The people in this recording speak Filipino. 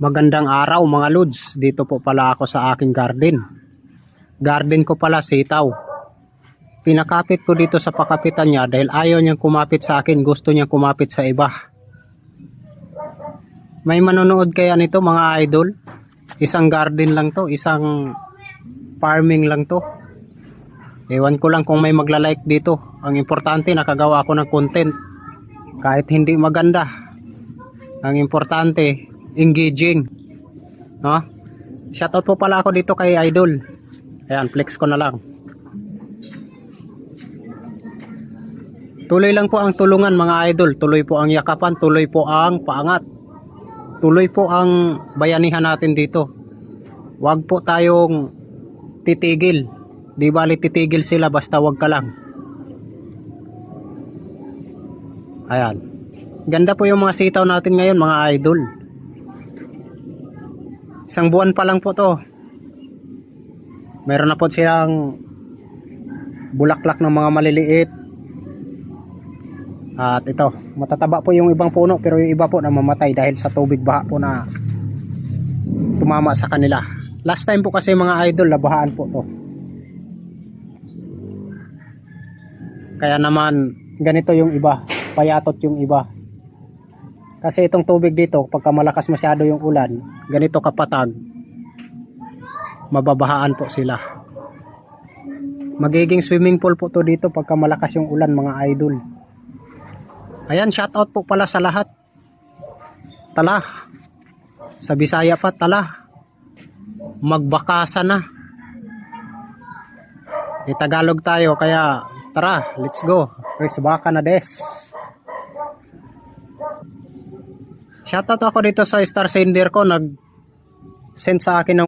Magandang araw mga lods, dito po pala ako sa aking garden. Garden ko pala sitaw. Pinakapit ko dito sa pakapitan niya dahil ayaw niyang kumapit sa akin, gusto niyang kumapit sa iba. May manonood kaya nito mga idol? Isang garden lang to, isang farming lang to. Ewan ko lang kung may magla-like dito. Ang importante nakagawa ako ng content. Kahit hindi maganda. Ang importante engaging, no? Shoutout po pala ako dito kay Idol. Ayan, flex ko na lang. Tuloy lang po ang tulungan mga idol, tuloy po ang yakapan, tuloy po ang paangat, tuloy po ang bayanihan natin dito. Huwag po tayong titigil. Di bali titigil sila basta wag ka lang. Ayan, ganda po yung mga sitaw natin ngayon mga idol. Isang buwan pa lang po to. Meron na po silang bulaklak ng mga maliliit. At ito, matataba po yung ibang puno pero yung iba po namamatay dahil sa tubig baha po na tumama sa kanila. Last time po kasi mga idol, nabahaan po to. Kaya naman ganito yung iba, payatot yung iba. Kasi itong tubig dito, pagka malakas masyado yung ulan, ganito kapatag, mababahaan po sila. Magiging swimming pool po to dito pagka malakas yung ulan mga idol. Ayan, shoutout po pala sa lahat. Tala, sa Bisaya pa, tala. Magbakasa na. Tagalog tayo, kaya tara, let's go. Chris baka na des. Shoutout ako dito sa star sender ko, nag-send sa akin ng